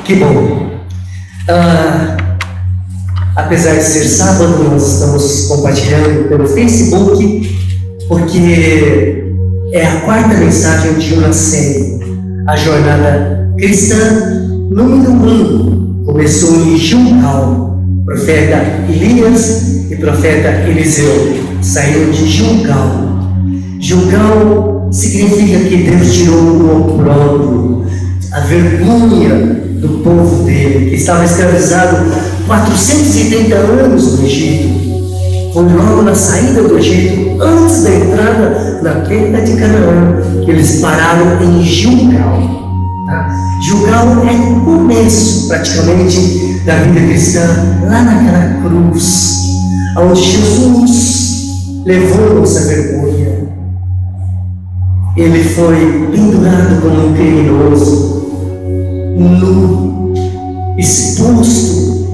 Que bom. Apesar de ser sábado, nós estamos compartilhando pelo Facebook, porque é a quarta mensagem de uma série. A jornada cristã número 1 começou em Gilgal. Profeta Elias e profeta Eliseu saíram de Gilgal. Gilgal significa que Deus tirou o opróbrio, a vergonha do povo dele, que estava escravizado 430 anos no Egito. Foi logo na saída do Egito, antes da entrada na terra de Canaã, que eles pararam em Gilgal. Gilgal é o começo, praticamente, da vida cristã, lá naquela cruz, onde Jesus levou nossa vergonha. Ele foi pendurado como um criminoso, nu, exposto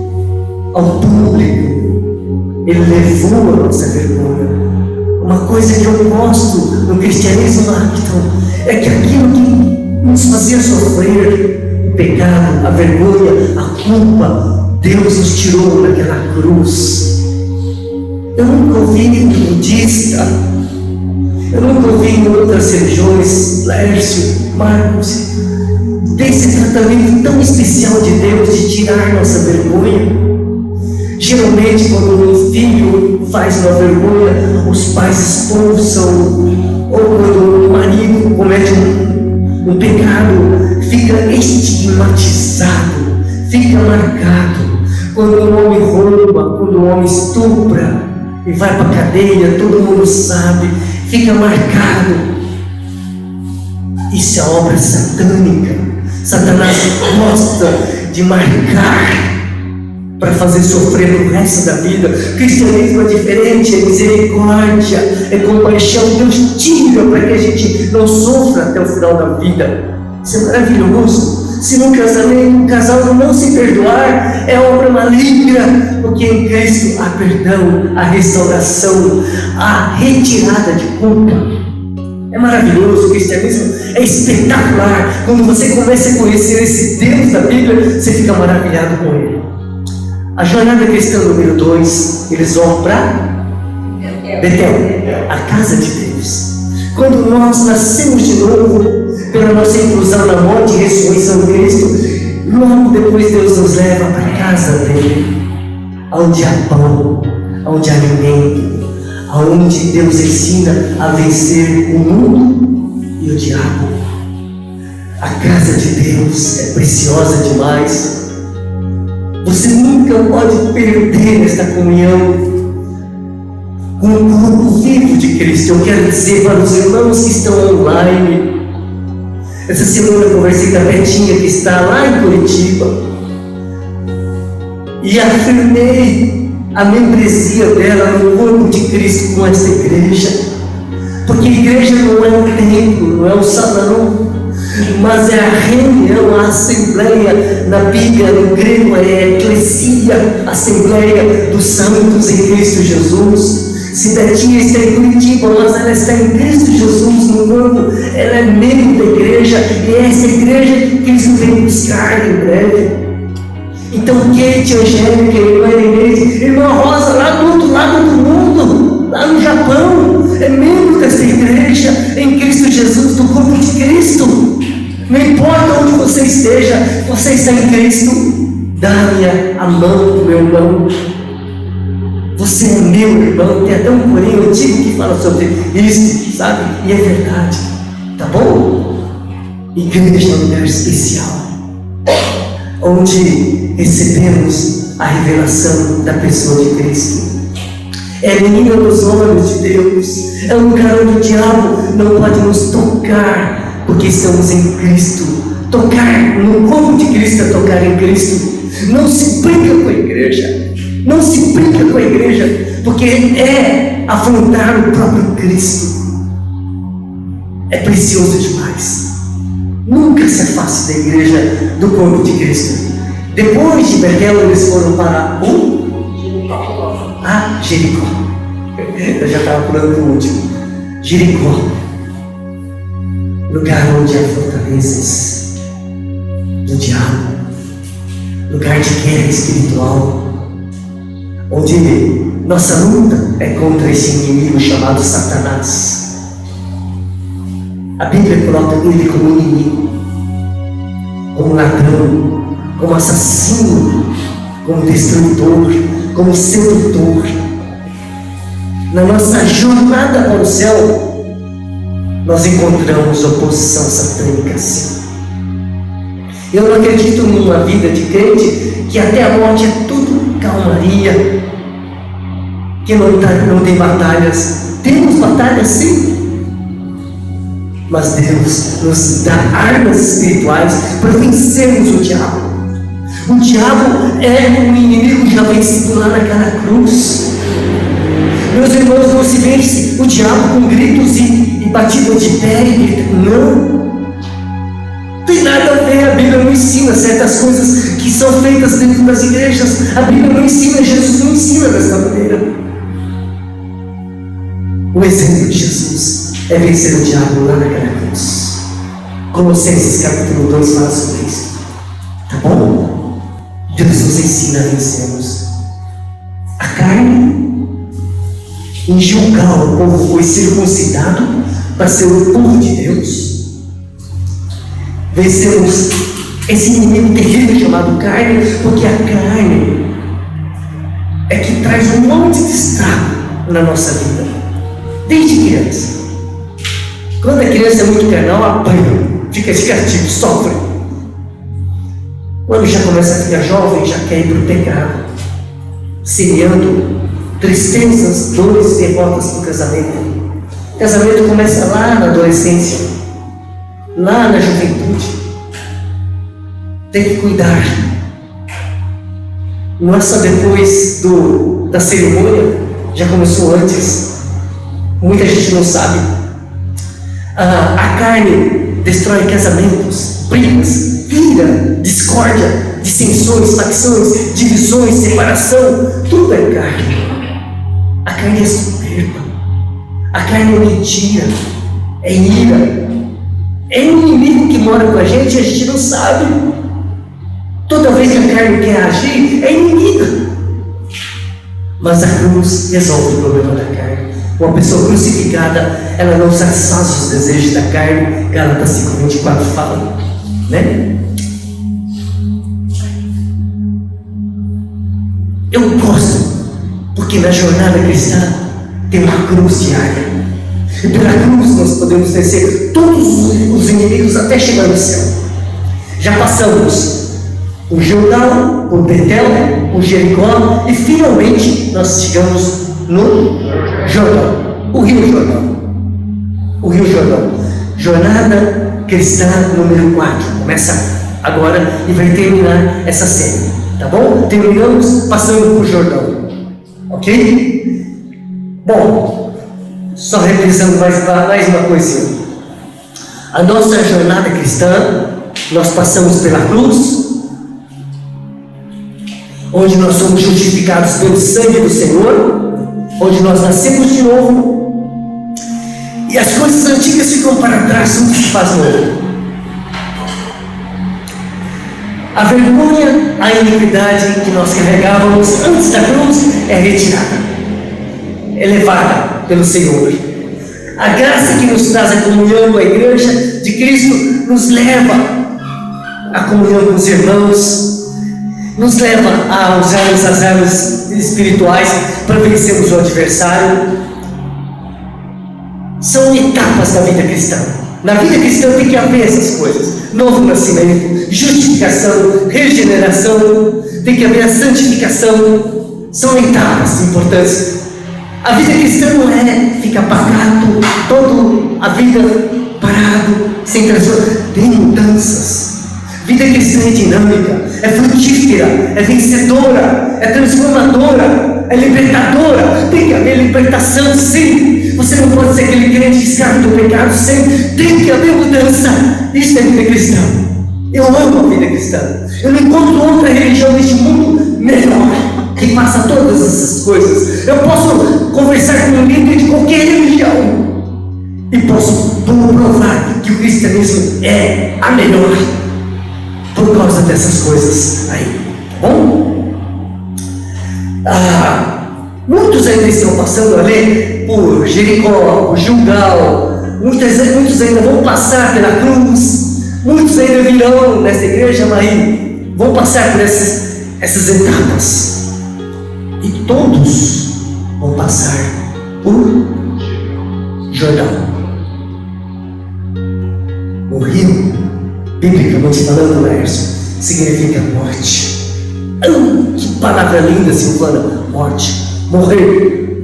ao público. Ele levou a nossa vergonha. Uma coisa que eu gosto no cristianismo lacto é que aquilo que nos fazia sofrer, o pecado, a vergonha, a culpa, Deus nos tirou naquela cruz. Eu nunca ouvi um budista, eu nunca ouvi em outras religiões, Lércio, Marcos, desse tratamento tão especial de Deus de tirar nossa vergonha. Geralmente, quando um filho faz uma vergonha, os pais expulsam, ou quando o marido comete um pecado, fica estigmatizado, fica marcado. Quando um homem rouba, quando um homem estupra e vai para a cadeia, todo mundo sabe, fica marcado. Isso é obra satânica. Satanás gosta de marcar para fazer sofrer o resto da vida. O cristianismo é diferente, é misericórdia, é compaixão. Deus tira para que a gente não sofra até o final da vida. Isso é maravilhoso. Se no casamento o casal não se perdoar, é obra maligna, porque em Cristo há perdão, há restauração, há retirada de culpa. É maravilhoso, o cristianismo é espetacular. Quando você começa a conhecer esse Deus da Bíblia, você fica maravilhado com ele. A jornada cristã número 2, eles vão para Betel, a casa de Deus. Quando nós nascemos de novo, pela nossa inclusão na morte e ressurreição de Cristo, logo depois Deus nos leva para a casa dele, onde há pão, onde há alimento, onde Deus ensina a vencer o mundo e o diabo. A casa de Deus é preciosa demais. Você nunca pode perder esta comunhão com o corpo vivo de Cristo. Eu quero dizer para os irmãos que estão online. Essa semana eu conversei com a Betinha, que está lá em Curitiba, e afirmei a membresia dela no corpo de Cristo com essa igreja. Porque a igreja não é um templo, não é um salão, mas é a reunião, a assembleia. Na Bíblia, no grego, é eclesia, assembleia dos santos em Cristo Jesus. Se Betinha está em Curitiba, mas ela está em Cristo Jesus no corpo, ela é membro da igreja, e é essa igreja que Cristo vem buscar em breve. Então, Kate, Angélica, irmã Inês, irmã Rosa, lá do outro lado do mundo, lá no Japão, é membro dessa igreja em Cristo Jesus, do corpo de Cristo. Não importa onde você esteja, você está em Cristo. Dá-me a mão do meu irmão. Você é meu irmão. Tem até um corinho antigo que fala sobre isso, sabe? E é verdade, tá bom? Igreja é um lugar especial, onde recebemos a revelação da pessoa de Cristo. É a menina dos olhos de Deus. É um lugar onde o diabo não pode nos tocar, porque estamos em Cristo. Tocar no corpo de Cristo é tocar em Cristo. Não se brinca com a igreja. Não se brinca com a igreja, porque é afrontar o próprio Cristo. É precioso demais. Nunca se afaste da igreja, do corpo de Cristo. Depois de Betel, eles foram para Jericó. Eu já estava pulando para o último. Jericó, lugar onde há fortalezas do diabo. lugar de guerra espiritual, onde nossa luta é contra esse inimigo chamado Satanás. A Bíblia coloca ele como inimigo, como ladrão, como assassino, como destruidor, como sedutor. Na nossa jornada para o céu, nós encontramos oposição satânica, sim. Eu não acredito numa vida de crente que até a morte é tudo calmaria, que não tem batalhas. Temos batalhas, sim, mas Deus nos dá armas espirituais para vencermos o diabo. O diabo é um inimigo já vencido lá naquela cruz. Meus irmãos, não se vence o diabo com gritos e batida de pé e grito. Não tem nada a ver. A Bíblia não ensina certas coisas que são feitas dentro das igrejas. A Bíblia não ensina, Jesus não ensina dessa maneira. O exemplo de Jesus é vencer o diabo lá naquela cruz. Colossenses capítulo 2 fala sobre isso. Tá bom? Deus nos ensina a vencermos a carne. Em julgar o povo foi circuncidado para ser o povo de Deus. Vencemos esse inimigo terrível chamado carne, porque a carne é que traz um monte de estrago na nossa vida, desde criança. Quando a criança é muito carnal, apanha, fica de castigo, sofre. Quando já começa a ficar jovem, já quer ir para o pecado, semeando tristezas, dores e derrotas para o casamento. O casamento começa lá na adolescência, lá na juventude. Tem que cuidar. Não é só depois da cerimônia, já começou antes. Muita gente não sabe. A carne destrói casamentos, brigas, ira, discórdia, dissensões, facções, divisões, separação. Tudo é carne. A carne é soberba, a carne é mentira, é ira, é um inimigo que mora com a gente não sabe. Toda vez que a carne quer agir, é inimiga. Mas a cruz resolve o problema da carne. Uma pessoa crucificada, ela não satisfaz os desejos da carne. Gálatas 5:24 fala, né? Eu gosto, porque na jornada cristã tem uma cruz diária. E pela cruz nós podemos vencer todos os inimigos até chegar no céu. Já passamos por Jordão, por Betel, por Jericó e finalmente nós chegamos no Jordão, o Rio Jordão. O Rio Jordão. Jornada cristã número 4. Começa agora e vai terminar essa série. Tá bom? Terminamos passando por Jordão. Ok? Bom, só revisando mais uma coisinha. A nossa jornada cristã, nós passamos pela cruz, onde nós somos justificados pelo sangue do Senhor, onde nós nascemos de novo, e as coisas antigas ficam para trás, tudo se faz novo. A vergonha, a iniquidade que nós carregávamos antes da cruz é retirada, é levada pelo Senhor. A graça que nos traz a comunhão com a igreja de Cristo nos leva à comunhão com os irmãos, nos leva a usarmos as armas espirituais para vencermos o adversário. São etapas da vida cristã. Na vida cristã tem que haver essas coisas: novo nascimento, justificação, regeneração, tem que haver a santificação. São etapas importantes. A vida cristã não é ficar pacato, toda a vida parado, sem transformação. Tem mudanças. Vida cristã é dinâmica, é frutífera, é vencedora, é transformadora, é libertadora. Tem que haver libertação, sim. Você não pode ser aquele crente escravo do pecado sempre. Tem que haver mudança. Isso é vida cristã. Eu amo a vida cristã. Eu não encontro outra religião neste mundo melhor que faça todas essas coisas. Eu posso conversar com um líder de qualquer religião e posso provar que o cristianismo é a melhor por causa dessas coisas aí. Bom, muitos ainda estão passando ali por Jericó, por Gilgal, muitos ainda vão passar pela cruz, muitos ainda virão nesta igreja, mas vão passar por essas etapas, e todos vão passar por Jordão. O rio, biblicamente falando, Laércio, significa morte. Que palavra linda, Silvana, morte, morrer.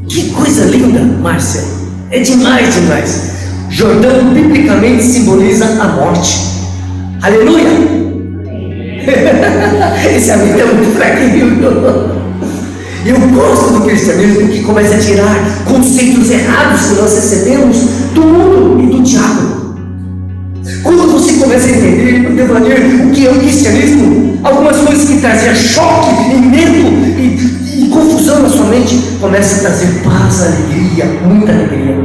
Que coisa linda, Márcia, é demais, demais. Jordão, biblicamente, simboliza a morte. Aleluia! Esse amigo é muito fraquinho. Eu gosto do cristianismo que começa a tirar conceitos errados que nós recebemos do mundo e do diabo. Quando você começa a entender, o que é o cristianismo, algumas coisas que traziam choque e medo e confusão na sua mente, começa a trazer paz, alegria, muita alegria.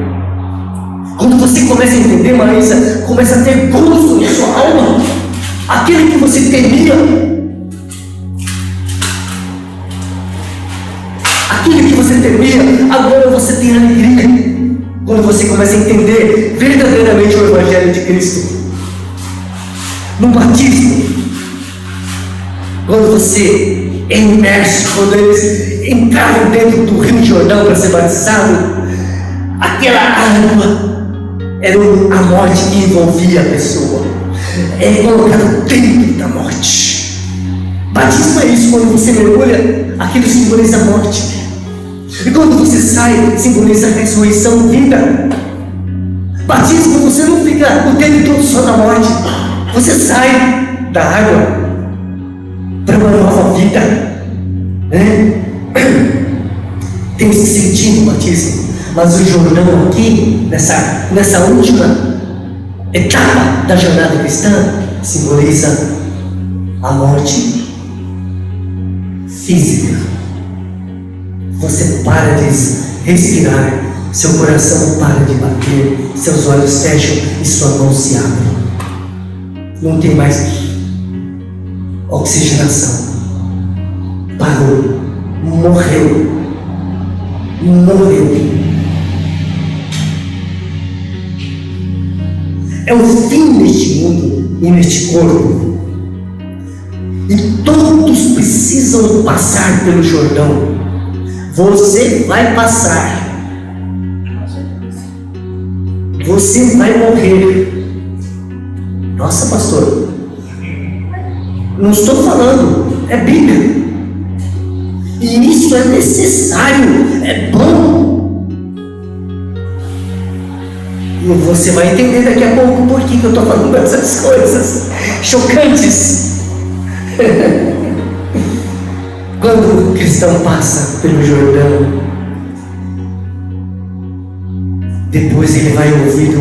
Quando você começa a entender, Marisa, começa a ter gozo na sua alma, aquele que você temia, agora você tem alegria. Quando você começa a entender verdadeiramente o Evangelho de Cristo. No batismo, quando você é imerso, quando eles entraram dentro do Rio Jordão para ser batizado, aquela água era a morte que envolvia a pessoa, é colocado dentro da morte. Batismo é isso, quando você mergulha, aquilo simboliza a morte. E quando você sai, simboliza a ressurreição, vida. Batismo, você não fica o tempo todo só na morte. Você sai da água para uma nova vida, né? Tem esse sentido o batismo. Mas o Jordão aqui, nessa última etapa da jornada cristã, simboliza a morte física. Você para de respirar, seu coração para de bater, seus olhos fecham e sua mão se abre. Não tem mais oxigenação. Parou. Morreu. É o fim deste mundo e neste corpo. E todos precisam passar pelo Jordão. Você vai passar. Você vai morrer. Nossa, pastor, não estou falando, é Bíblia. E isso é necessário, é bom. E você vai entender daqui a pouco por que eu estou falando essas coisas chocantes. Quando o cristão passa pelo Jordão, depois ele vai ouvir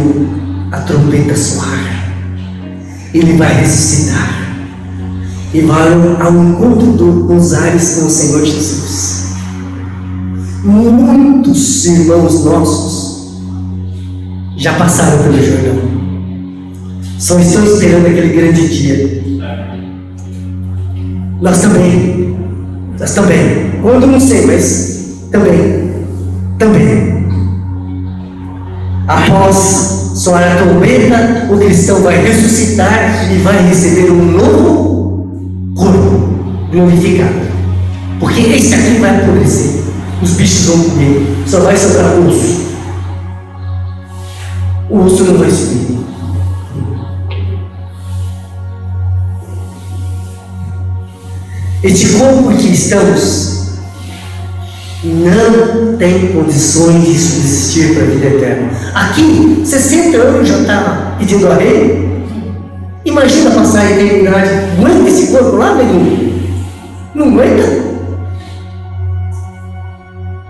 a trombeta soar. Ele vai ressuscitar e vai ao encontro dos ares com o Senhor Jesus. Muitos irmãos nossos já passaram pelo Jordão, só estão esperando aquele grande dia. Nós também. Quando não sei, mas também. Após soar a trombeta, o cristão vai ressuscitar e vai receber um novo corpo glorificado. Porque esse aqui vai apodrecer, os bichos vão comer, só vai sobrar osso. O osso não vai subir. Este corpo que estamos não tem condições de subsistir para a vida eterna. Aqui, 60 anos já está pedindo a rei. Imagina passar a eternidade. Aguenta esse corpo lá, neguinho? Não aguenta?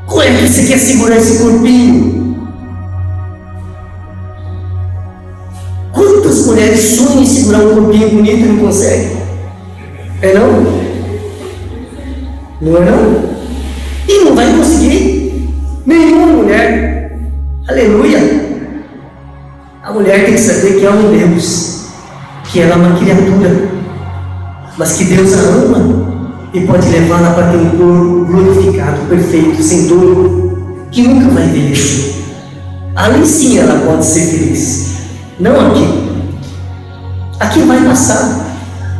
Como é que você quer segurar esse corpinho? Quantas mulheres sonham em segurar um corpinho bonito e não conseguem? É não? Não é não? E não vai conseguir. Nenhuma mulher. Aleluia. A mulher tem que saber que é um Deus, que ela é uma criatura. mas que Deus a ama e pode levá-la para ter um corpo glorificado, perfeito, sem dor, que nunca vai envelhecer. Ali sim ela pode ser feliz, não aqui. Aqui vai passar.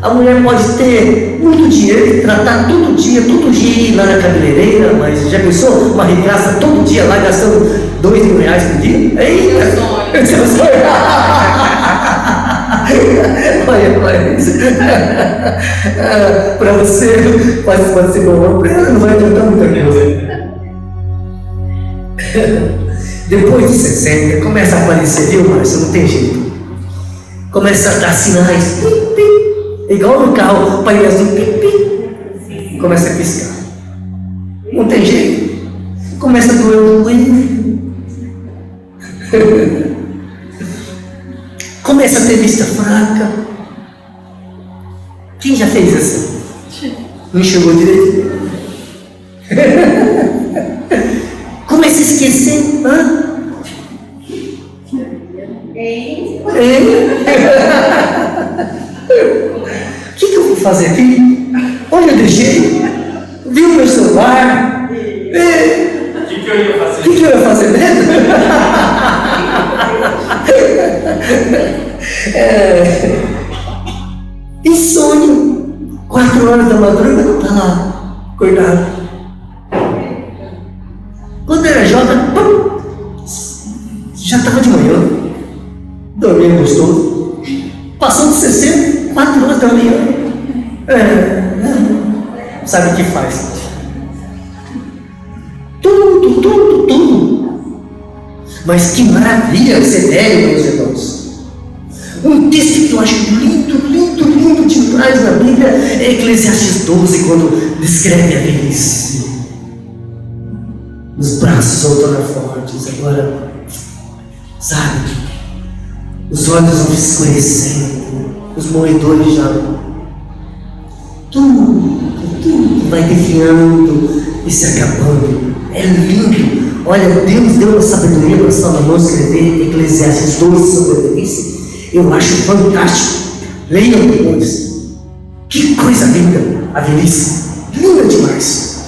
A mulher pode ter muito dinheiro e tratar todo dia ir lá na cabeleireira, mas já pensou? Uma ricaça todo dia lá gastando R$2.000 por dia? Eita! Olha isso. Para você pode ser bom, para ela não vai adiantar muita coisa. Depois de 60, começa a aparecer, viu, Márcio? Não tem jeito. Começa a dar sinais. Pim, pim. Igual no carro, o painel azul, pim, pim. Começa a piscar. Não tem jeito. Começa a doer o joelho. Começa a ter vista fraca. Quem já fez assim? Não enxergou direito? Começa a esquecer. O que eu vou fazer aqui? Onde eu deixei? Viu meu celular? O que eu ia fazer? O que eu ia fazer mesmo? Insônia. 4 horas da madrugada não está lá, acordado. Quando era jovem, já estava de manhã, dormindo gostoso. Passou de 60, 4 horas da manhã. Sabe o que faz? Tudo. Mas que maravilha ser velho, meus irmãos. Um texto que eu acho lindo demais na Bíblia é Eclesiastes 12, quando descreve a velhice. Os braços outrora fortes, agora, sabe, os olhos vão escurecendo, os moedores já. Tudo vai definhando e se acabando. É lindo. Olha, Deus deu a sabedoria para Salomão escrever Eclesiastes 12 sobre a velhice. Eu acho fantástico. Leiam depois. Que coisa linda a velhice. Linda demais.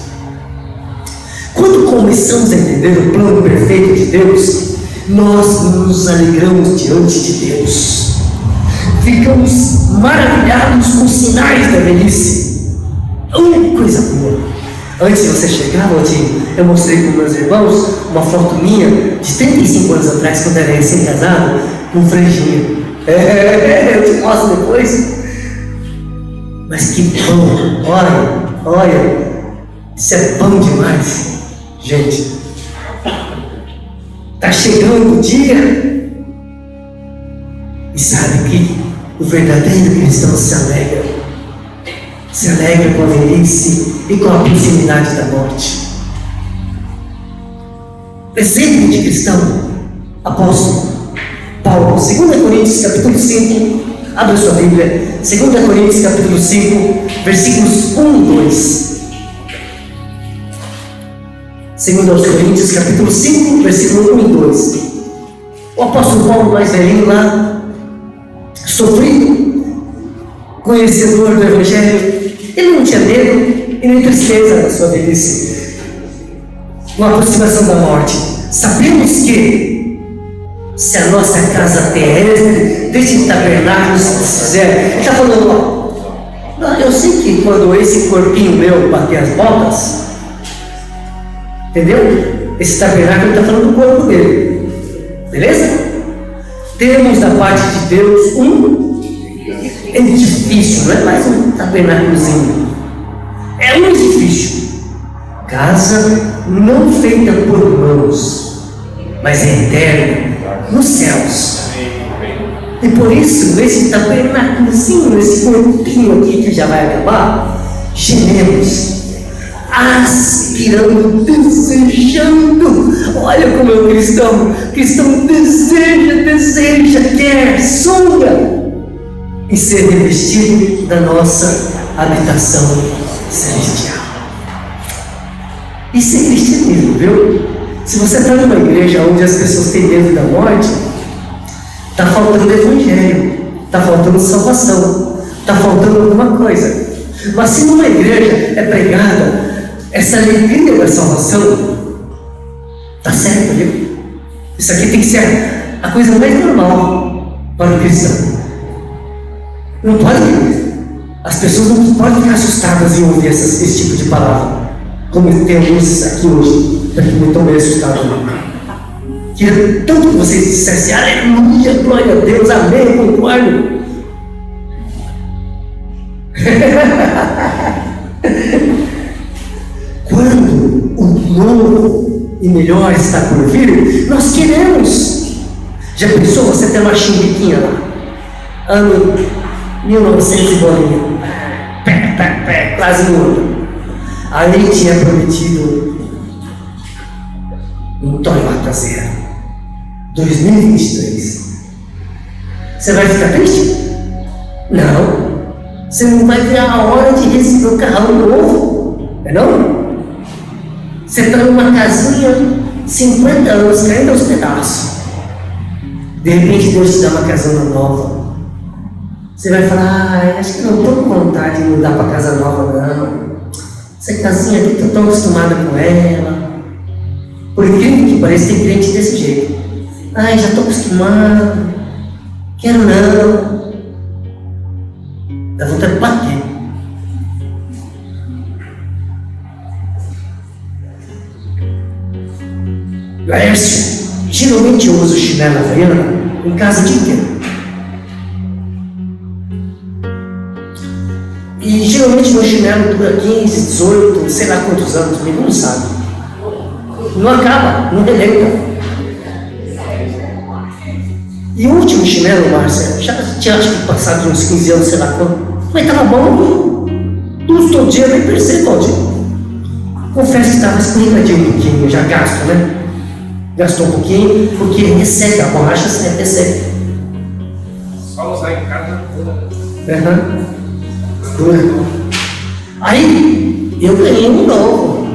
Quando começamos a entender o plano perfeito de Deus, nós nos alegramos diante de Deus. Ficamos maravilhados com os sinais da velhice. Que coisa boa. Antes de você chegar, eu mostrei para meus irmãos uma foto minha de 35 anos atrás, quando eu era recém-casado, com franjinha. Eu te mostro depois. Mas que bom. Olha, isso é bom demais. Gente, está chegando o dia. E sabe que o verdadeiro cristão se alegra com a velhice e com a proximidade da morte. Exemplo de cristão, apóstolo Paulo, 2 Coríntios capítulo 5, abra sua Bíblia, 2 Coríntios capítulo 5, versículos 1 e 2. 2 Coríntios capítulo 5, versículo 1 e 2. O apóstolo Paulo, mais velhinho lá, sofrido, conhecedor do Evangelho, ele não tinha medo e nem tristeza na sua velhice, com a aproximação da morte. Sabemos que, se a nossa casa terrestre, deste tabernáculo se fizer, ele está falando, eu sei que quando esse corpinho meu bater as botas, entendeu? Esse tabernáculo está falando do corpo dele, beleza? Temos da parte de Deus um edifício, não é mais um tabernáculozinho, é um edifício, casa não feita por mãos, mas é eterna, nos céus. E por isso, esse tabernáculozinho, esse corpinho aqui que já vai acabar, gememos, aspirando, desejando. Olha como é o cristão deseja, quer, sonha em ser revestido da nossa habitação celestial. Isso é cristianismo, viu? Se você está numa igreja onde as pessoas têm medo da morte, está faltando evangelho, está faltando salvação. Está faltando alguma coisa. Mas se numa igreja é pregada essa alegria da salvação, está certo, viu? Isso aqui tem que ser a coisa mais normal para o cristão. Não pode, as pessoas não podem ficar assustadas em ouvir esse tipo de palavra. Como tem alguns aqui hoje, que não estão meio assustados. Queria tanto que vocês dissessem, aleluia, glória a Deus, amém, concordo. Quando o novo e melhor está por vir, nós queremos. Já pensou você ter uma chumbiquinha lá? Ano 1900 e bolinha. Quase muda. Aí tinha prometido um Toyota Zero 2023. Você vai ficar triste? Não. Você não vai ver a hora de receber um carrão novo, não é não? Você está numa casinha, 50 anos, caindo aos pedaços. De repente Deus te dá uma casona nova. Você vai falar, acho que não estou com vontade de mudar para casa nova não. Essa casinha aqui, estou tão acostumada com ela. Por incrível que pareça, tem crente desse jeito. Já estou acostumado, quero não. Dá vontade de bater. Laércio, geralmente eu uso chinelo havaiana em casa o dia inteiro. E geralmente meu chinelo dura 15, 18, sei lá quantos anos, ninguém não sabe. Não acaba, não relenta. E o último chinelo, Márcia, já tinha acho que passado uns 15 anos, sei lá quanto. Mas estava bom, tudo todo dia, nem percebo todo dia. Confesso que estava escorregadinho um pouquinho, já gasto, né? Gastou um pouquinho, porque resseca, a borracha sempre resseca. Só usar em casa. Aí, eu ganhei um novo.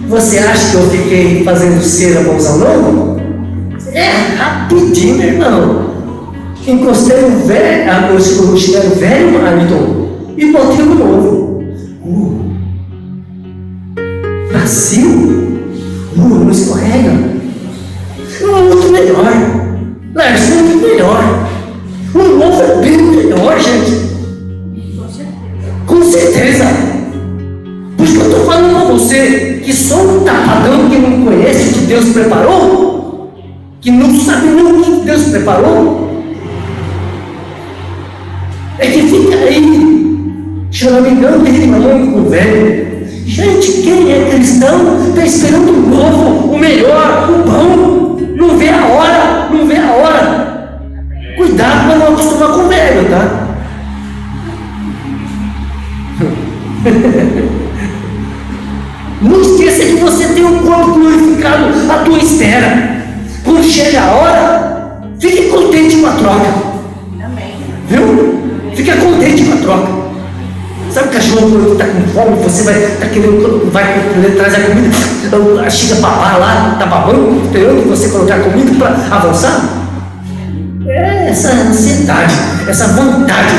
Você acha que eu fiquei fazendo cera para usar um novo? Rapidinho, meu irmão. Encostei o chinelo velho, Hamilton, e botei um novo. Macio? Não escorrega. Muito melhor. Laércio, muito melhor. O novo é bem melhor, gente. Com certeza. Por isso que eu estou falando para você que só um tapadão que não conhece o que Deus preparou, que não sabe nem o que Deus preparou, é que fica aí choramingando e reclamando com o velho. Gente, quem é cristão está esperando o novo, o melhor, o bom. Não vê a hora, não vê a hora. Cuidado para não acostumar com o velho, tá? Não esqueça que você tem um corpo glorificado à tua espera. Quando chega a hora, fique contente com a troca. Amém. Viu? Fica contente com a troca. Sabe o cachorro quando está com fome, você vai querendo trazer a comida, chega a babar lá, está babando, esperando você colocar a comida para avançar? Essa ansiedade, essa vontade,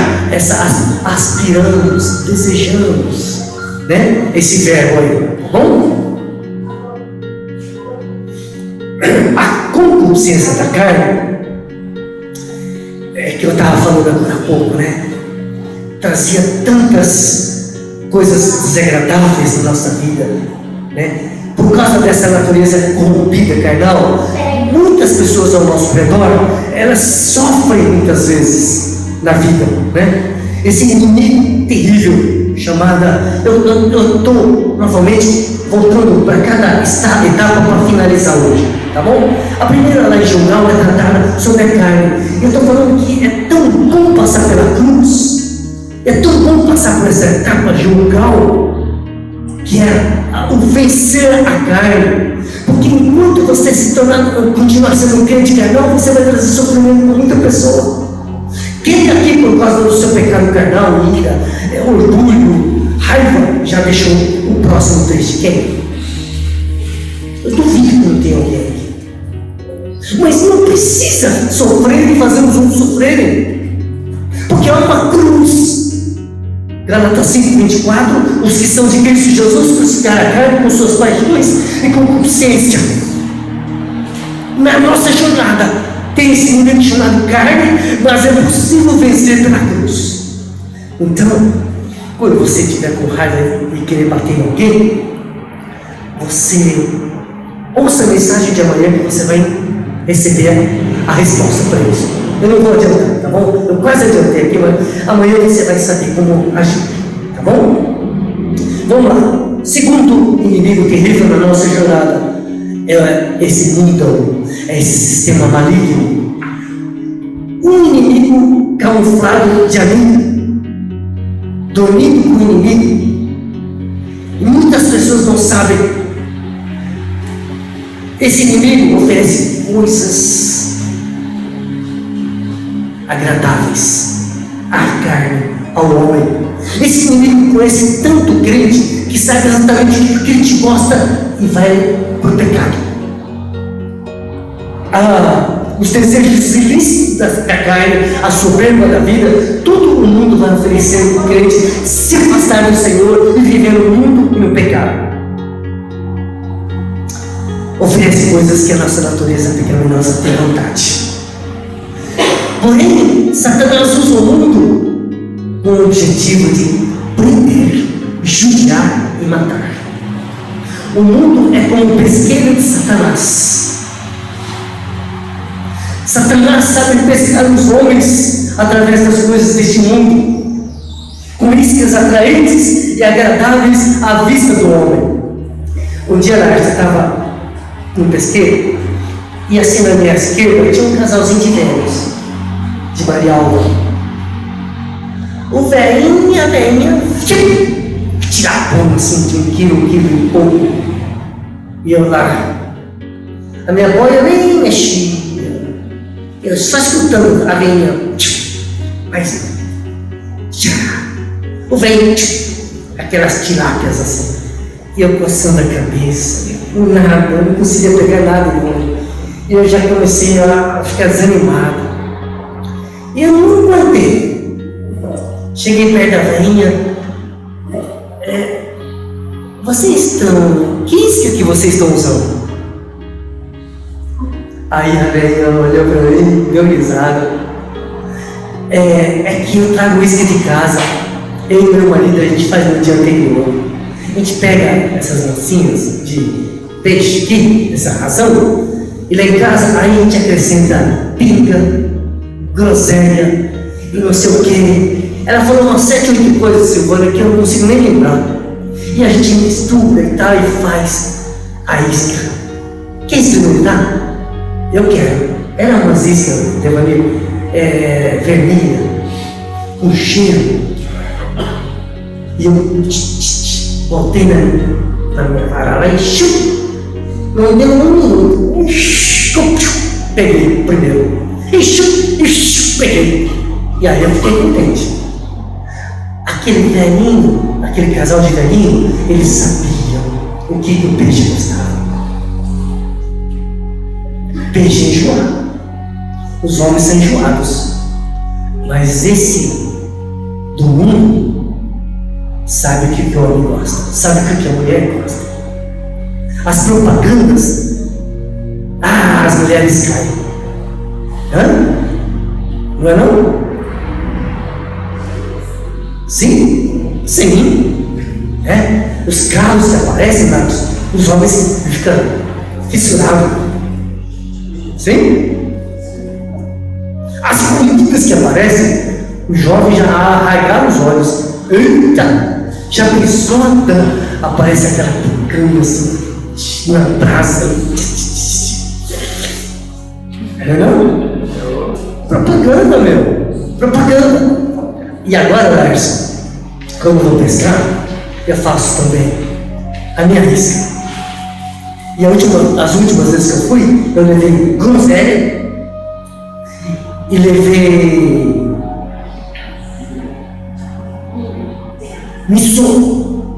aspiramos, desejamos, né? Esse verbo aí, tá bom? A concupiscência da carne, que eu estava falando agora há pouco, né? Trazia tantas coisas desagradáveis na nossa vida, né? Por causa dessa natureza corrompida, carnal, muitas pessoas ao nosso redor, elas sofrem muitas vezes na vida, né? Esse inimigo terrível, chamada... Eu estou novamente voltando para cada etapa para finalizar hoje, tá bom? A primeira lá em João é tratada sobre a carne. Eu estou falando que é tão bom passar pela cruz, é tão bom passar por essa etapa julgal, que é o vencer a carne, porque enquanto você continuar sendo um crente carnal, você vai trazer sofrimento para muita pessoa. Quem aqui, por causa do seu pecado carnal, ira, orgulho, raiva, já deixou o próximo triste? Quem? Eu duvido que não tenha alguém aqui. Mas não precisa sofrer e fazer os outros sofrerem. porque há uma cruz. Gálatas 5:24, os que são de Cristo Jesus crucificaram a carne com suas paixões e concupiscência. Na nossa jornada tem esse momento chamado carne, mas é possível vencer pela cruz. Então, quando você estiver com raiva e querer bater em alguém, você ouça a mensagem de amanhã que você vai receber a resposta para isso. Eu não vou adiantar, tá bom? Eu quase adiantei aqui, mas amanhã você vai saber como agir, tá bom? Vamos lá. Segundo inimigo terrível na nossa jornada é esse mundo, é esse sistema maligno. Um inimigo camuflado de amigo, dormindo com o inimigo. E muitas pessoas não sabem. Esse inimigo oferece coisas agradáveis à carne, ao homem. Esse inimigo conhece tanto o crente que sabe exatamente o que o crente gosta e vai por pecado. Os desejos ilícitos da carne, a soberba da vida, todo o mundo vai oferecer para o crente se afastar do Senhor e viver no mundo e no pecado. Oferece coisas que a nossa natureza pecaminosa tem vontade. Porém, Satanás usa o mundo com o objetivo de prender, judiar e matar. O mundo é como um pesqueiro de Satanás. Satanás sabe pescar os homens através das coisas deste mundo, com iscas atraentes e agradáveis à vista do homem. Um dia lá, eu estava no pesqueiro e assim na minha esquerda tinha um casalzinho de velhos, de Marialva. O velhinho e a velhinha tirar pão assim de 1 quilo e pouco. E eu lá, a minha boia nem mexia, eu só escutando a velhinha, mas o velhinho, aquelas tilápias assim, e eu coçando a cabeça, nada, eu não conseguia pegar nada de longe. E eu já comecei a ficar desanimado. E eu não aguentei. Cheguei perto da velhinha. Vocês estão... Que isca que vocês estão usando? Aí a velhinha olhou para mim, deu risada. É que eu trago isca de casa. Eu e meu marido, a gente faz no dia anterior. A gente pega essas lancinhas de peixe aqui, essa ração, e lá em casa aí a gente acrescenta pinga, groselha e não sei o que. Ela falou umas 7 ou 8 coisas, Silvana, que eu não consigo nem lembrar. E a gente mistura e tal e faz a isca. Quer experimentar? Eu quero. Era umas iscas, Devanil, vermelha, com cheiro. E eu voltei na minha varala e não deu 1 minuto. Peguei primeiro. Peguei. E aí eu fiquei contente. Aquele velhinho, aquele casal de velhinho, eles sabiam o que o peixe gostava. Peixe enjoado. Os homens são enjoados. Mas esse do mundo sabe o que o homem gosta, sabe o que a mulher gosta. As propagandas, as mulheres caem. Não é não? Sim. Os carros que aparecem, os homens ficam fissurados. Sim? As políticas que aparecem, os jovens já arragaram os olhos. Eita! Já pensou? Aparece aquela picanha assim, na praça. Não? Propaganda, meu. Propaganda. E agora, Larson, como eu vou pescar, eu faço também a minha isca. E as últimas vezes que eu fui, eu levei groselha e levei miso.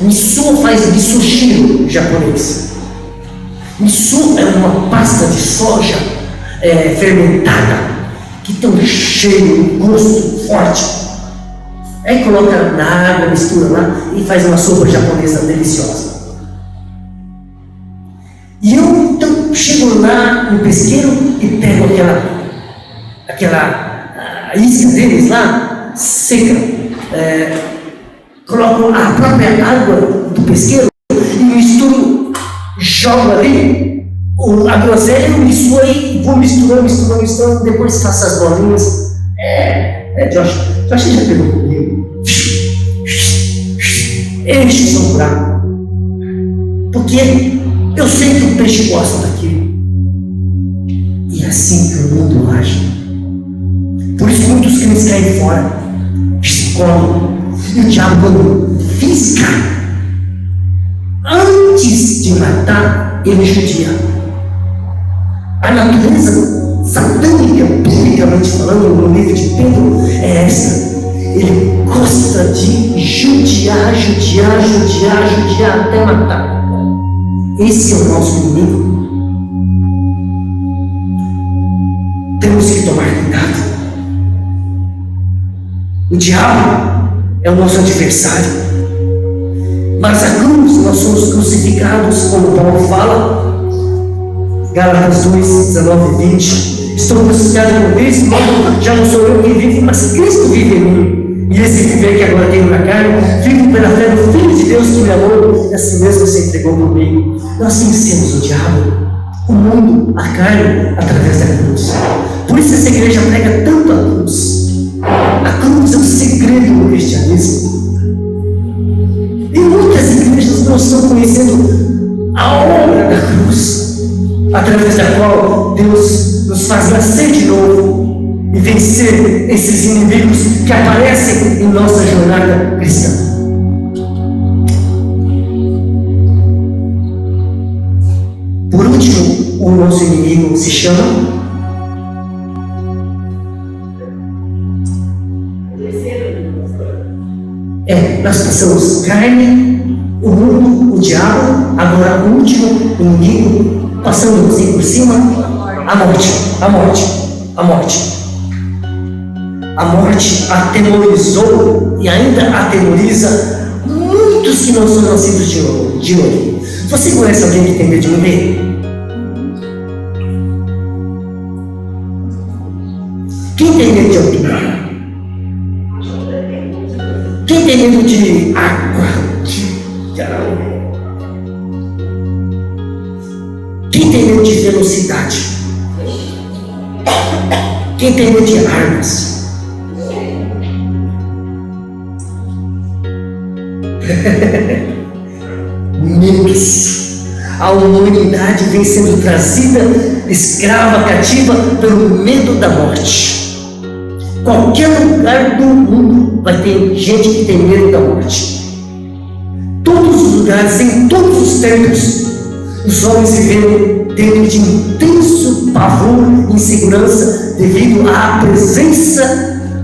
Miso faz misoshiro japonês. Miso é uma pasta de soja fermentada que tão cheio, um gosto forte. Aí coloca na água, mistura lá e faz uma sopa japonesa deliciosa. E eu então chego lá no pesqueiro e pego aquela isca deles lá, seca, coloco a própria água do pesqueiro e misturo, jogo ali a groselha, mistura e vou misturando, depois faço as bolinhas. Josh já pegou comigo. Enche o seu buraco. Porque eu sei que o peixe gosta daquilo. E é assim que o mundo age. Por isso muitos crentes caem fora, escolam. E o diabo, quando fisca, antes de matar, ele judia. A natureza satânica, biblicamente falando, no livro de Pedro, é essa. Ele gosta de judiar até matar. Esse é o nosso inimigo. Temos que tomar cuidado. O diabo é o nosso adversário. Mas a cruz, nós somos crucificados, como Paulo fala. Gálatas 2, 19 e 20. Estou crucificado com Cristo, logo já não sou eu quem vive, mas Cristo vive em mim. E esse viver que agora tenho na carne, vivo pela fé do Filho de Deus que me amou e assim mesmo se entregou por mim. Nós vencemos o diabo, o mundo, a carne, através da cruz. Por isso essa igreja prega tanto a cruz. A cruz é o segredo do cristianismo. E muitas igrejas não estão conhecendo a obra da cruz, através da qual Deus nos faz nascer de novo e vencer esses inimigos que aparecem em nossa jornada cristã. Por último, o nosso inimigo se chama nós passamos carne, o mundo, o diabo, agora o último inimigo, passando assim por cima, a morte. A morte atemorizou e ainda atemoriza muitos que não são nascidos de novo. Você conhece alguém que tem medo de morrer? Quem tem medo de altura? Quem tem medo de água? Quem tem medo de velocidade? Quem tem medo de armas? Medos. A humanidade vem sendo trazida escrava, cativa pelo medo da morte. Qualquer lugar do mundo vai ter gente que tem medo da morte. Todos os lugares, em todos os tempos, os homens viveram dentro de intenso pavor e insegurança devido à presença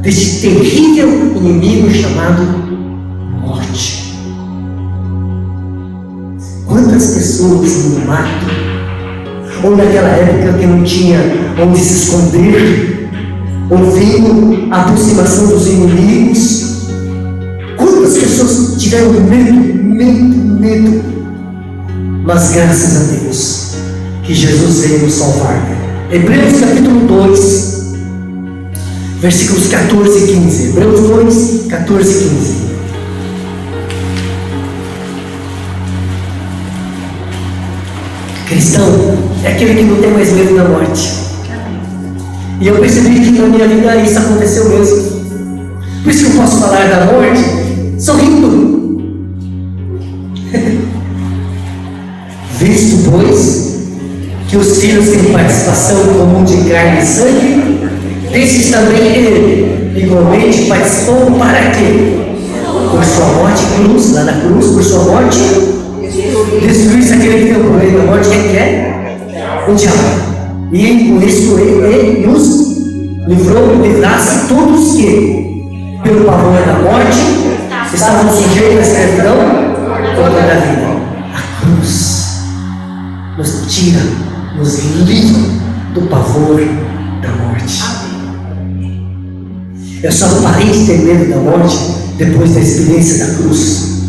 deste terrível inimigo chamado morte. Quantas pessoas no mato, ou naquela época que não tinha onde se esconder, ouvindo a aproximação dos inimigos, quantas pessoas tiveram medo, mas graças a Deus que Jesus veio nos salvar. Hebreus capítulo 2, versículos 14 e 15. Hebreus 2, 14 e 15. Cristão é aquele que não tem mais medo da morte. E eu percebi que na minha vida isso aconteceu mesmo. Por isso que eu posso falar da morte sorrindo. Visto, pois, que os filhos têm participação comum de carne e sangue, desses também ele igualmente participou para quê? Por sua morte, cruz, lá na cruz, por sua morte, destruir-se aquele que tem o poder da morte, quem quer? O diabo. E por isso ele nos livrasse todos que, pelo pavor da morte, estavam sujeitos à escravidão contra a vida. A cruz nos tira, nos livra do pavor da morte. Eu só parei de ter medo da morte depois da experiência da cruz,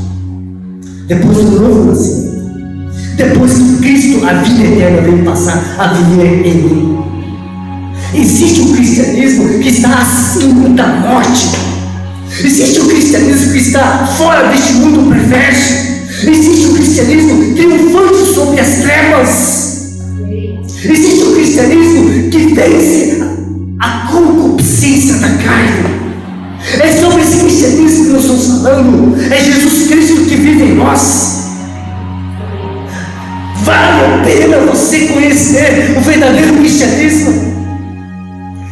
depois do novo nascimento, depois que Cristo, a vida eterna, veio passar a viver em mim. Existe um cristianismo que está acima da morte. Existe um cristianismo que está fora deste mundo perverso. Existe um cristianismo triunfante sobre as trevas. Existe um cristianismo que vence a concupiscência da carne. É sobre esse cristianismo que nós estamos falando. É Jesus Cristo que vive em nós. Vale a pena você conhecer o verdadeiro cristianismo.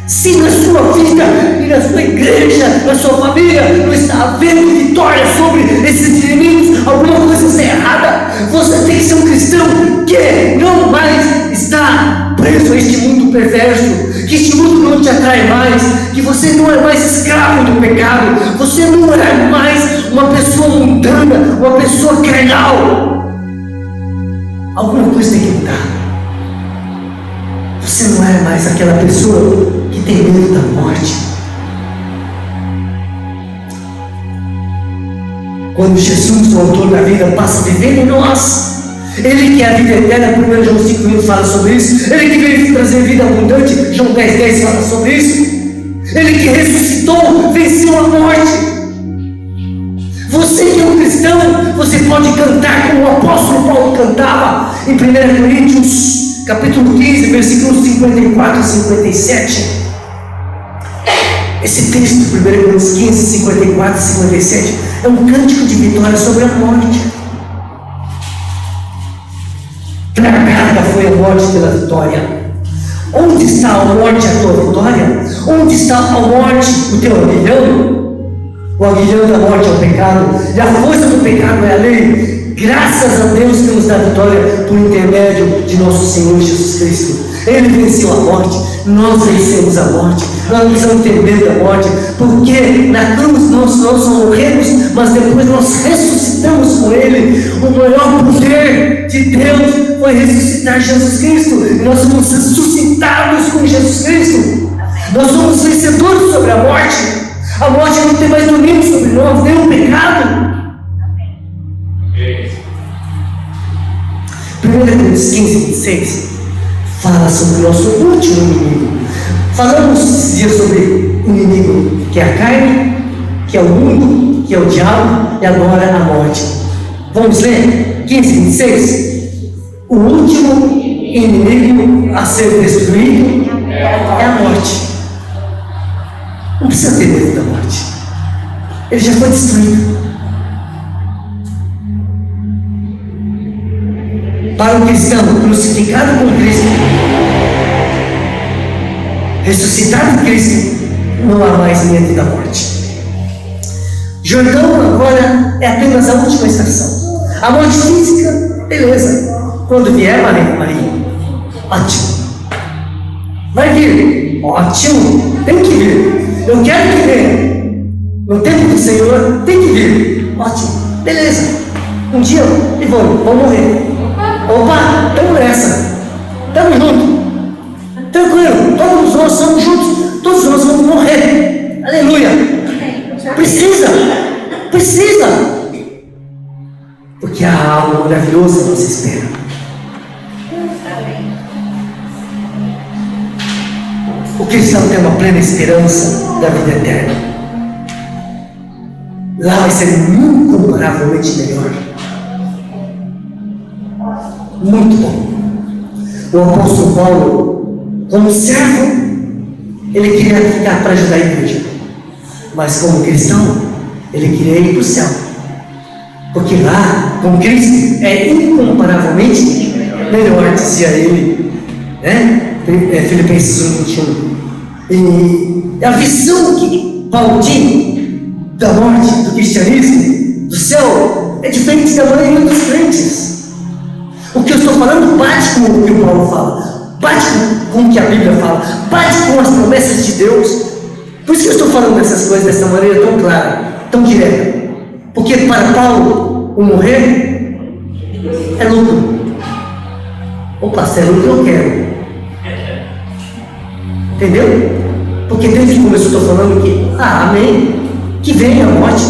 Se na sua vida e na sua igreja, na sua família, não está havendo vitória sobre esses inimigos, alguma coisa está errada. Você tem que ser um cristão que não mais está preso a este mundo perverso, que este mundo não te atrai mais, que você não é mais escravo do pecado, você não é mais uma pessoa mundana, uma pessoa carnal. Alguma coisa tem que mudar. Você não é mais aquela pessoa que tem medo da morte. Quando Jesus, o autor da vida, passa a viver em nós, Ele que é a vida eterna, 1 João 5,1 fala sobre isso. Ele que veio trazer vida abundante, João 10,10 fala sobre isso. Ele que ressuscitou, venceu a morte. Você que é um cristão, você pode cantar como o apóstolo Paulo cantava em 1 Coríntios capítulo 15, versículos 54 e 57. Esse texto, 1 Coríntios 15, 54 e 57, é um cântico de vitória sobre a morte. Tragada foi a morte pela vitória. Onde está a morte, a tua vitória? Onde está a morte, o teu aguilhão? O aguilhão da morte é o pecado, e a força do pecado é a lei. Graças a Deus que nos dá vitória por intermédio de nosso Senhor Jesus Cristo. Ele venceu a morte, nós vencemos a morte. Nós não precisamos ter medo da morte, porque na cruz nós só morremos, mas depois nós ressuscitamos com Ele. O maior poder de Deus foi ressuscitar Jesus Cristo, e nós somos ressuscitados com Jesus Cristo. Nós somos vencedores sobre a morte. A morte não tem mais domínio sobre nós, nem o pecado. 1 Coríntios 15, 26 fala sobre o nosso último inimigo. Falamos esses dias sobre o inimigo que é a carne, que é o mundo, que é o diabo, e agora a morte. Vamos ler 15, 26. O último inimigo a ser destruído é a morte. Não precisa ter medo da morte. Ele já foi destruído. Para o cristão crucificado com Cristo, ressuscitado em Cristo, não há mais medo da morte. Jordão agora é apenas a última estação. A morte física, beleza. Quando vier, Maria, ótimo. Vai vir, ótimo, tem que vir. Eu quero que venha. No tempo do Senhor, tem que vir. Ótimo, beleza. Um dia eu vou morrer. Opa, estamos nessa. Estamos juntos. Tranquilo, todos nós somos juntos. Todos nós vamos morrer. Aleluia. Precisa. Porque há algo maravilhoso à nossa espera. O cristão tem uma plena esperança da vida eterna. Lá vai ser incomparavelmente melhor. Muito bom. O apóstolo Paulo, como servo, ele queria ficar para ajudar a igreja. Mas como cristão, ele queria ir para o céu. Porque lá, com Cristo, é incomparavelmente melhor, dizia ele. Filipenses 1:21. E a visão que Paulo tinha da morte, do cristianismo, do céu, é diferente da maioria dos crentes. O que eu estou falando bate com o que o Paulo fala, bate com o que a Bíblia fala, bate com as promessas de Deus. Por isso que eu estou falando dessas coisas dessa maneira tão clara, tão direta. Porque para Paulo, o morrer é lucro. Opa, se é lucro eu quero. Entendeu? Porque desde que começou eu estou falando que, amém, que vem a morte.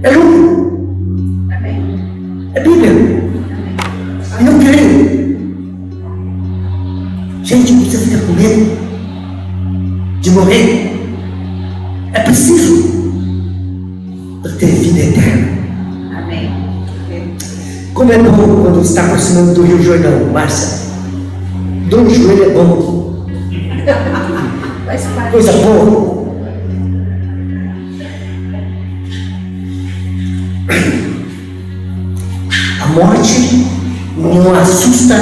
É lucro. É Bíblia. E eu creio. Gente, não precisa ficar com medo de morrer. É preciso para ter vida eterna. Amém. Como é bom quando está aproximando do Rio Jordão, Márcia. Dor no joelho é bom. Coisa boa. A morte não assusta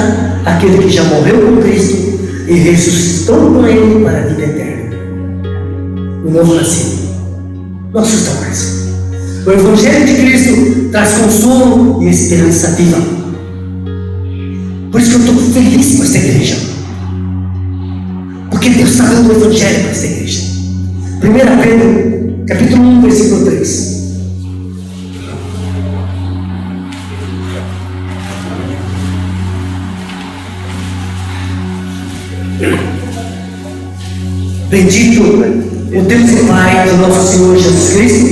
aquele que já morreu com Cristo e ressuscitou com Ele para a vida eterna. O novo nascido não assusta mais. O Evangelho de Cristo traz consolo e esperança viva. Por isso que eu estou feliz com esta igreja. Porque Deus está dando o Evangelho para esta igreja. 1 Pedro, capítulo 1, versículo 3. Bendito o Deus e Pai do nosso Senhor Jesus Cristo,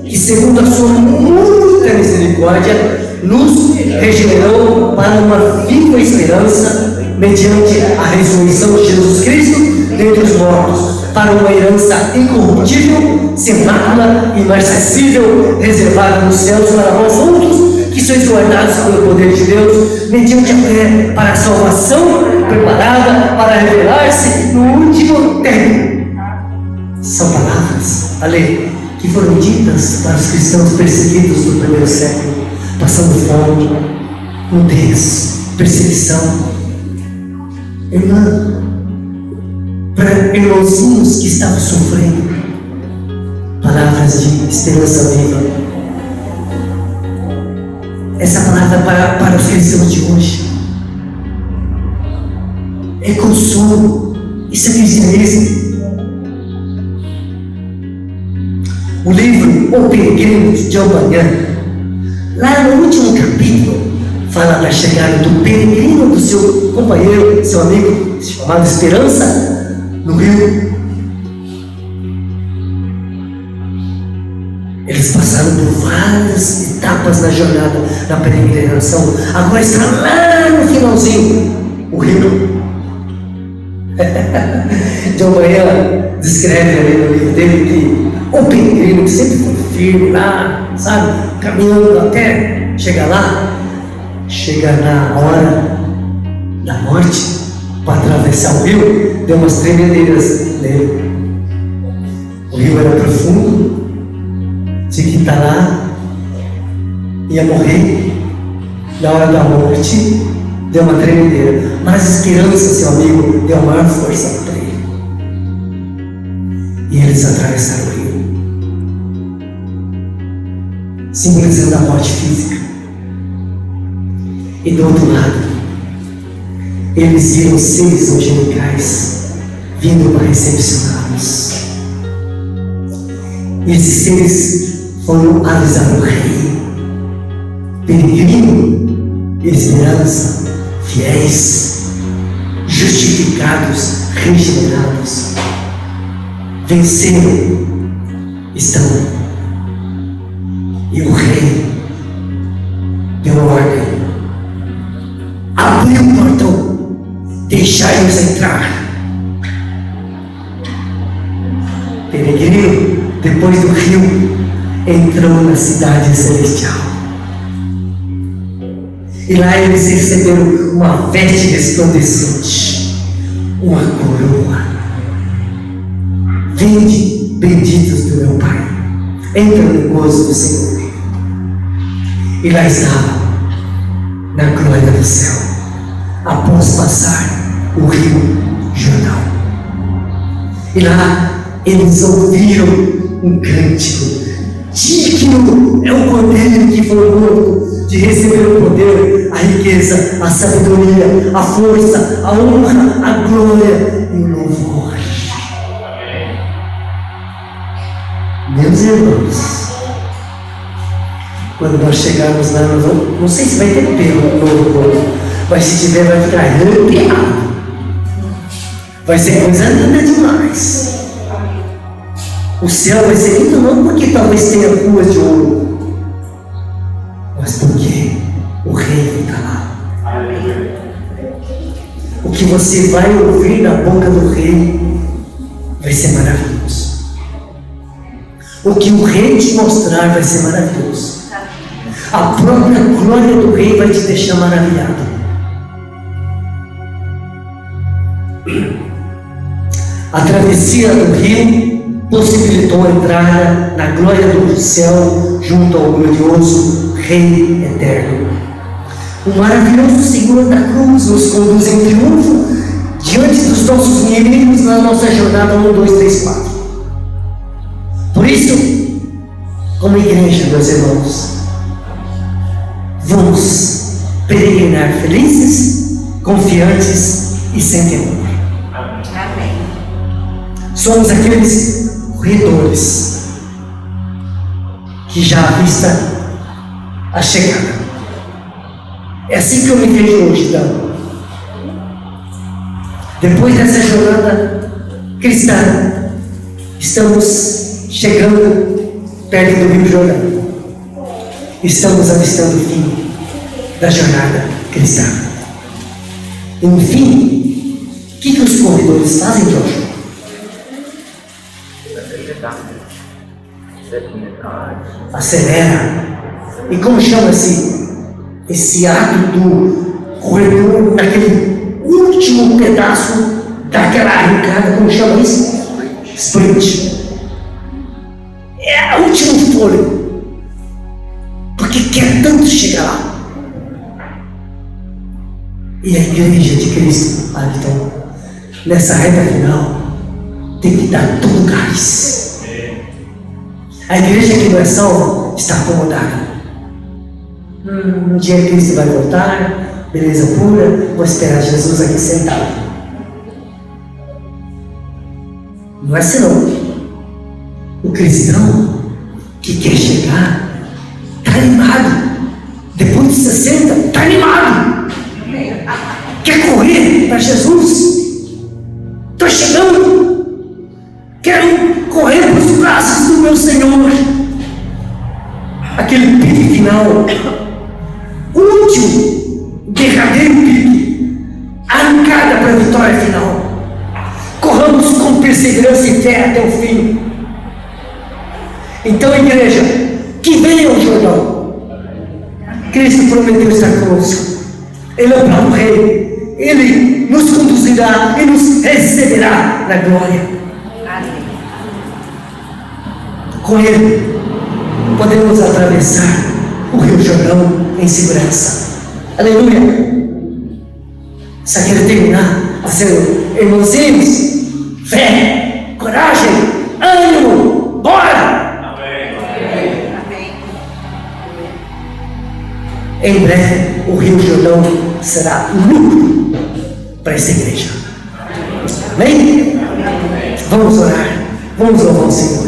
que segundo a sua muita misericórdia, nos regenerou para uma viva esperança, mediante a ressurreição de Jesus Cristo dentre os mortos, para uma herança incorruptível, sem mácula, imarcessível, reservada nos céus para vós outros, que sois guardados pelo poder de Deus, mediante a fé para a salvação, preparada para revelar-se no último tempo. São palavras, Ale, que foram ditas para os cristãos perseguidos do primeiro século, passando fome, nudez, perseguição. Irmã, para irmãozinhos que estavam sofrendo, palavras de esperança viva. Essa palavra para os cristãos de hoje é consolo. Isso é cristianismo. O livro O Peregrino de John Bunyan, lá no último capítulo, fala da chegada do peregrino do seu companheiro, seu amigo, chamado Esperança, no rio. Eles passaram por várias etapas na jornada da peregrinação. Agora está lá no finalzinho, o rio. John Bunyan descreve ali no livro dele que o peregrino que sempre foi firme lá, sabe, caminhando até chegar lá, chega na hora da morte, para atravessar o rio, deu umas tremedeiras nele. O rio era profundo, tinha que estar lá, ia morrer. Na hora da morte, deu uma tremedeira, mas a esperança, seu amigo, deu a maior força para ele. E eles atravessaram o rio, simbolizando a morte física. E do outro lado, eles viram seres angelicais vindo para recepcioná-los. E esses seres foram avisar o rei: peregrino, esperança, fiéis, justificados, regenerados, venceram, estão. E o rei deu ordem: abriu o portão, deixai-nos entrar. Peregrino, depois do rio, entrou na cidade celestial. E lá eles receberam uma veste resplandecente, uma coroa. Vinde, benditos do meu Pai, entra no gozo do Senhor. E lá estava, na glória do céu, após passar o rio Jordão. E lá eles ouviram um cântico: digno é o cordeiro que foi morto de receber o poder, a riqueza, a sabedoria, a força, a honra, a glória e o louvor. Meus irmãos, quando nós chegarmos lá, nós vamos, não sei se vai ter pelo no corpo, mas se tiver, vai ficar arrepiado. Vai ser coisa linda demais. O céu vai ser lindo não porque talvez tenha ruas de ouro, mas porque o rei está lá. O que você vai ouvir na boca do rei vai ser maravilhoso. O que o rei te mostrar vai ser maravilhoso. A própria glória do rei vai te deixar maravilhado. A travessia do rio possibilitou a entrada na glória do céu junto ao glorioso Rei Eterno. O maravilhoso Senhor da cruz nos conduz em triunfo diante dos nossos inimigos na nossa jornada 1, 2, 3, 4. Por isso, como igreja, meus irmãos, vamos peregrinar felizes, confiantes e sem temor. Amém. Somos aqueles corredores que já avista a chegada. É assim que eu me vejo hoje, então. Depois dessa jornada cristã, estamos chegando perto do Rio Jordão. Estamos avistando o fim da jornada cristã. E no fim, o que os corredores fazem, Joshua? Acelera. E como chama esse ato do corredor naquele último pedaço daquela arrancada? Como chama isso? Sprint. É o último fôlego. Porque quer tanto chegar lá. E a igreja de Cristo, então, nessa reta final, tem que dar todo o gás. A igreja que não é salva está acomodada. Um dia Cristo vai voltar, beleza pura, vou esperar Jesus aqui sentado. Não é assim não. O cristão que quer chegar está animado. Depois de 60, está animado. Quer correr para Jesus? Estou chegando. Quero correr para os braços do meu Senhor. Aquele pique final, último, derradeiro pique, arrancada para a vitória final. Corramos com perseverança e fé até o fim. Então, igreja, que venha o Jordão. Cristo prometeu estar conosco. Ele é o próprio Rei. Ele nos conduzirá e nos receberá na glória. Com Ele podemos atravessar o Rio Jordão em segurança. Aleluia! Só quero terminar dizendo, irmãozinhos, fé, coragem, ânimo, bora! Amém. Em breve o Rio Jordão será lucro para esta igreja. Amém? Vamos orar, vamos louvar o Senhor.